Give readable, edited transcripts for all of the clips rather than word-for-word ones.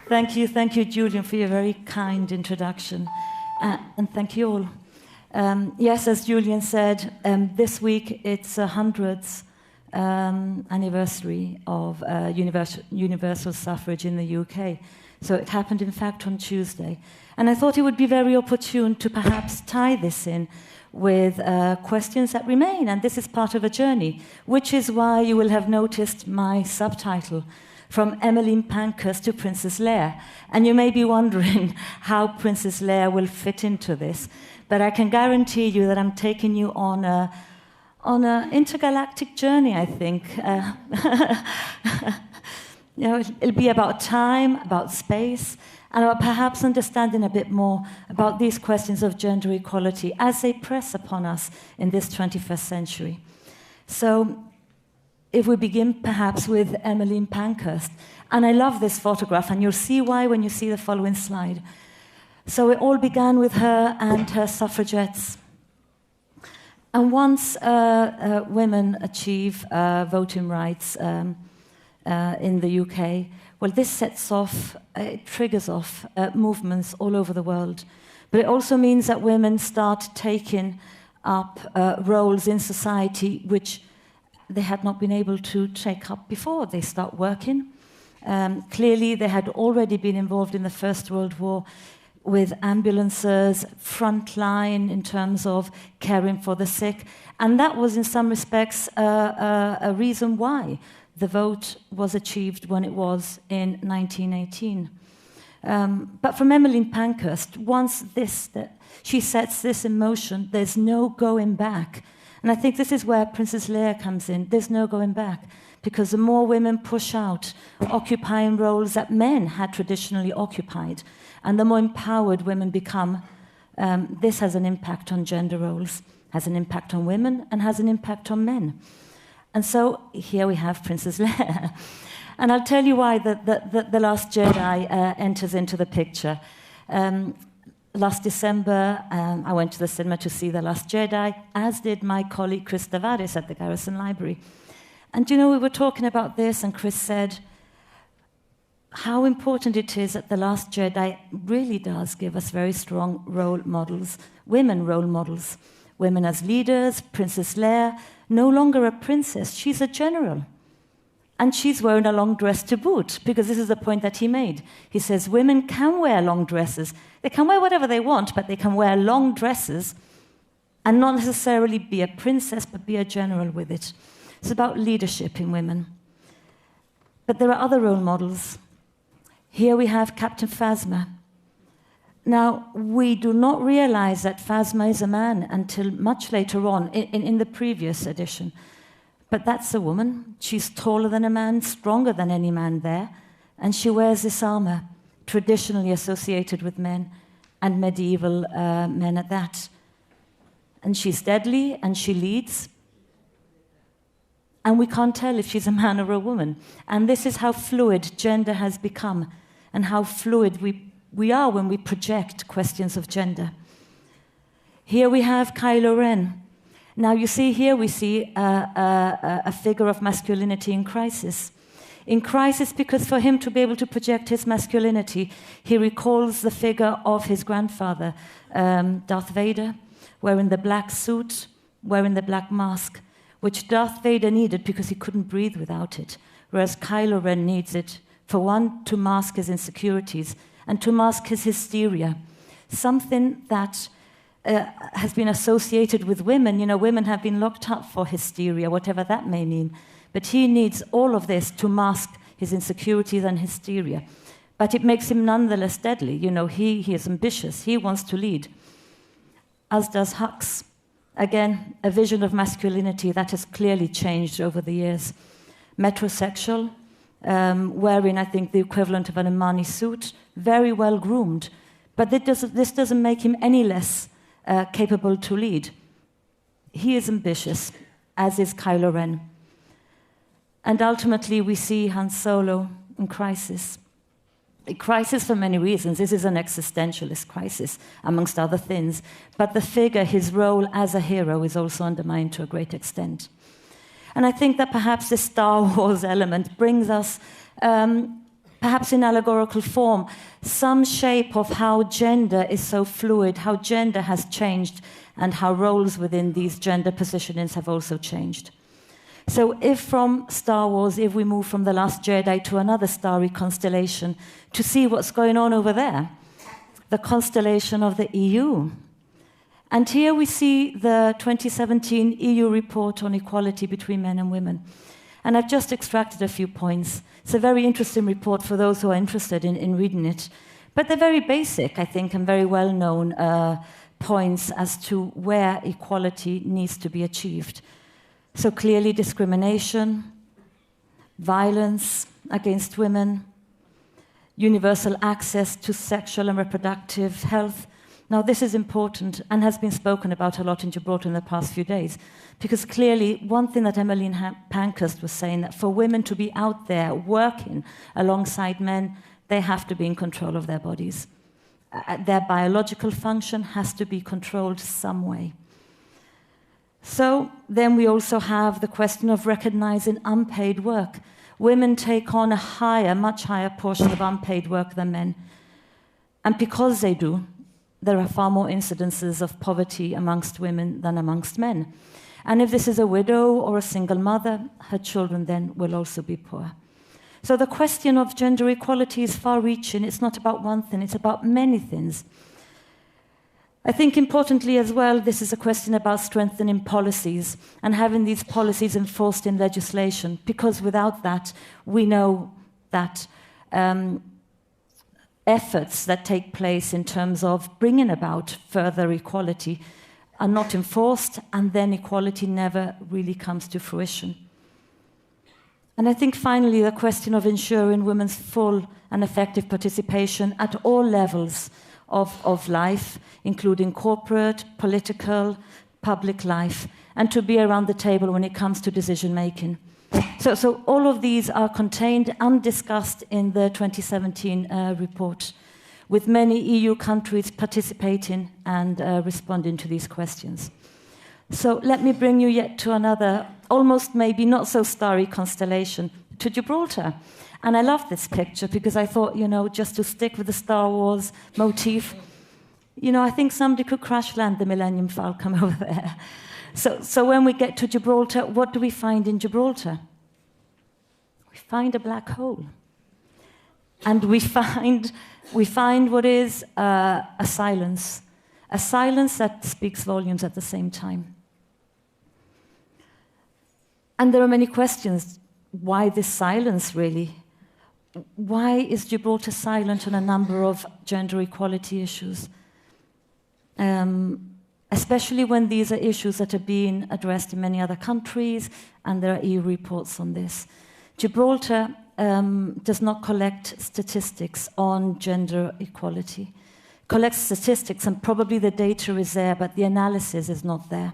Thank you, Julian, for your very kind introduction. And thank you all. Yes, as Julian said, this week it's a 100th anniversary of universal suffrage in the UK. So it happened, in fact, on Tuesday. And I thought it would be very opportune to perhaps tie this in with questions that remain. And this is part of a journey, which is why you will have noticed my subtitle, From Emmeline Pankhurst to Princess Leia. And you may be wondering how Princess Leia will fit into this. But I can guarantee you that I'm taking you on an intergalactic journey, I think. It'll be about time, about space, and about perhaps understanding a bit more about these questions of gender equality as they press upon us in this 21st century. So, if we begin perhaps with Emmeline Pankhurst, and I love this photograph, and you'll see why when you see the following slide. So it all began with her and her suffragettes. And once women achieve voting rights in the UK, well, this sets off, it triggers off movements all over the world. But it also means that women start taking up roles in society which they had not been able to take up before. They start working. Clearly, they had already been involved in the First World War with ambulances, frontline in terms of caring for the sick. And that was, in some respects, a reason why the vote was achieved when it was in 1918. But from Emmeline Pankhurst, once she sets this in motion, there's no going back. And I think this is where Princess Leia comes in. There's no going back, because the more women push out, occupying roles that men had traditionally occupied, and the more empowered women become, this has an impact on gender roles, has an impact on women, and has an impact on men. And so here we have Princess Leia. And I'll tell you why the Last Jedi enters into the picture. Last December, I went to the cinema to see The Last Jedi, as did my colleague Chris Tavares at the Garrison Library. And we were talking about this, and Chris said how important it is that The Last Jedi really does give us very strong role models, women role models. Women as leaders, Princess Leia, no longer a princess, she's a general. And she's wearing a long dress to boot, because this is the point that he made. He says women can wear long dresses. They can wear whatever they want, but they can wear long dresses and not necessarily be a princess, but be a general with it. It's about leadership in women. But there are other role models. Here we have Captain Phasma. Now, we do not realize that Phasma is a man until much later on in the previous edition. But that's a woman. She's taller than a man, stronger than any man there, and she wears this armor, traditionally associated with men, and medieval men at that. And she's deadly, and she leads. And we can't tell if she's a man or a woman. And this is how fluid gender has become, and how fluid we are when we project questions of gender. Here we have Kylo Ren. Now, you see here, we see a figure of masculinity in crisis. In crisis, because for him to be able to project his masculinity, he recalls the figure of his grandfather, Darth Vader, wearing the black suit, wearing the black mask, which Darth Vader needed because he couldn't breathe without it, whereas Kylo Ren needs it, for one, to mask his insecurities, and to mask his hysteria, something that has been associated with women. Women have been locked up for hysteria, whatever that may mean. But he needs all of this to mask his insecurities and hysteria. But it makes him nonetheless deadly. He is ambitious. He wants to lead. As does Hux. Again, a vision of masculinity that has clearly changed over the years. Metrosexual, wearing, I think, the equivalent of an Armani suit, very well groomed. But this doesn't make him any less capable to lead. He is ambitious, as is Kylo Ren. And ultimately, we see Han Solo in crisis. A crisis for many reasons. This is an existentialist crisis, amongst other things. But the figure, his role as a hero, is also undermined to a great extent. And I think that perhaps the Star Wars element brings us perhaps in allegorical form, some shape of how gender is so fluid, how gender has changed, and how roles within these gender positionings have also changed. So if from Star Wars, if we move from The Last Jedi to another starry constellation to see what's going on over there, the constellation of the EU. And here we see the 2017 EU report on equality between men and women. And I've just extracted a few points. It's a very interesting report for those who are interested in reading it. But they're very basic, I think, and very well-known points as to where equality needs to be achieved. So clearly discrimination, violence against women, universal access to sexual and reproductive health. Now, this is important and has been spoken about a lot in Gibraltar in the past few days, because clearly one thing that Emmeline Pankhurst was saying, that for women to be out there working alongside men, they have to be in control of their bodies. Their biological function has to be controlled some way. So then we also have the question of recognizing unpaid work. Women take on a higher, much higher portion of unpaid work than men. And because they do, there are far more incidences of poverty amongst women than amongst men. And if this is a widow or a single mother, her children then will also be poor. So the question of gender equality is far-reaching. It's not about one thing, it's about many things. I think importantly as well, this is a question about strengthening policies and having these policies enforced in legislation, because without that, we know that efforts that take place in terms of bringing about further equality are not enforced, and then equality never really comes to fruition. And I think finally the question of ensuring women's full and effective participation at all levels of life, including corporate, political, public life, and to be around the table when it comes to decision making. So all of these are contained and discussed in the 2017 report, with many EU countries participating and responding to these questions. So let me bring you yet to another, almost maybe not so starry constellation, to Gibraltar. And I love this picture because I thought, just to stick with the Star Wars motif, I think somebody could crash land the Millennium Falcon over there. So when we get to Gibraltar, what do we find in Gibraltar? We find a black hole. And we find what is a silence that speaks volumes at the same time. And there are many questions. Why this silence, really? Why is Gibraltar silent on a number of gender equality issues? Especially when these are issues that are being addressed in many other countries, and there are EU reports on this. Gibraltar does not collect statistics on gender equality. Collects statistics, and probably the data is there, but the analysis is not there.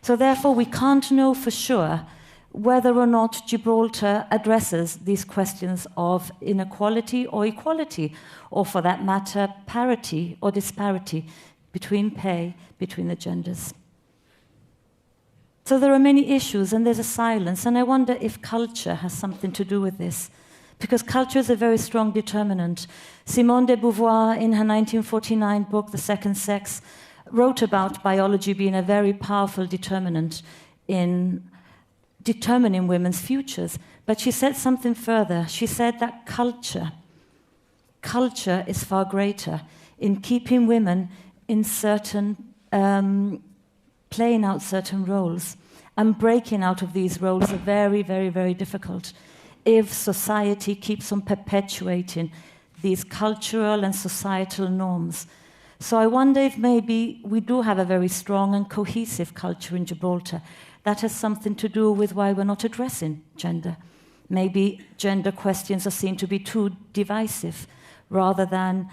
So therefore, we can't know for sure whether or not Gibraltar addresses these questions of inequality or equality, or for that matter, parity or disparity between pay between the genders. So there are many issues, and there's a silence, and I wonder if culture has something to do with this, because culture is a very strong determinant. Simone de Beauvoir, in her 1949 book, The Second Sex, wrote about biology being a very powerful determinant in determining women's futures. But she said something further. She said that culture is far greater in keeping women in certain, playing out certain roles. And breaking out of these roles are very, very, very difficult if society keeps on perpetuating these cultural and societal norms. So I wonder if maybe we do have a very strong and cohesive culture in Gibraltar. That has something to do with why we're not addressing gender. Maybe gender questions are seen to be too divisive rather than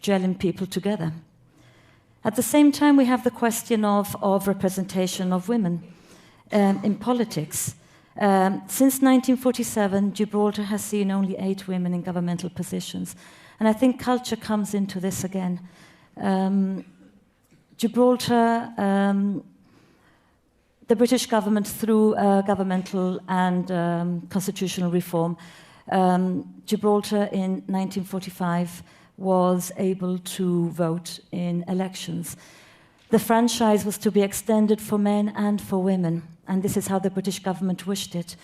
gelling people together. At the same time, we have the question of representation of women in politics. Since 1947, Gibraltar has seen only 8 women in governmental positions. And I think culture comes into this again. Gibraltar, the British government, through governmental and constitutional reform, Gibraltar in 1945 was able to vote in elections. The franchise was to be extended for men and for women, and this is how the British government wished it.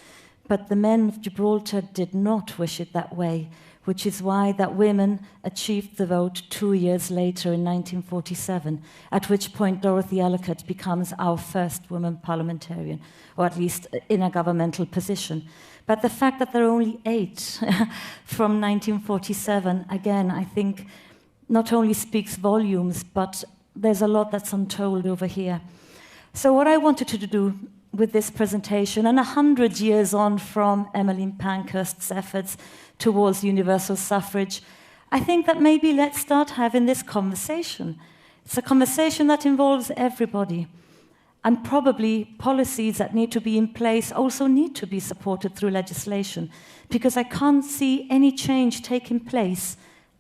But the men of Gibraltar did not wish it that way, which is why that women achieved the vote 2 years later in 1947, at which point Dorothy Ellicott becomes our first woman parliamentarian, or at least in a governmental position. But the fact that there are only 8 from 1947, again, I think not only speaks volumes, but there's a lot that's untold over here. So what I wanted to do with this presentation, and 100 years on from Emmeline Pankhurst's efforts towards universal suffrage, I think that maybe let's start having this conversation. It's a conversation that involves everybody. And probably policies that need to be in place also need to be supported through legislation, because I can't see any change taking place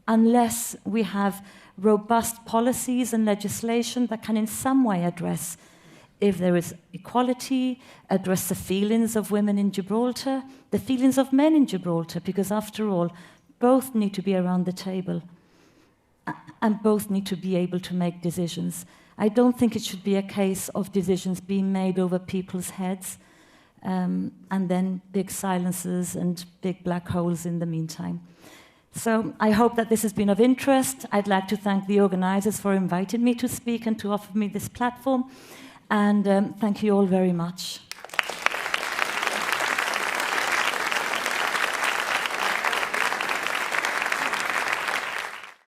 unless we have robust policies and legislation that can in some way address, if there is equality, address the feelings of women in Gibraltar, the feelings of men in Gibraltar, because after all, both need to be around the table and both need to be able to make decisions. I don't think it should be a case of decisions being made over people's heads and then big silences and big black holes in the meantime. So I hope that this has been of interest. I'd like to thank the organizers for inviting me to speak and to offer me this platform. And thank you all very much.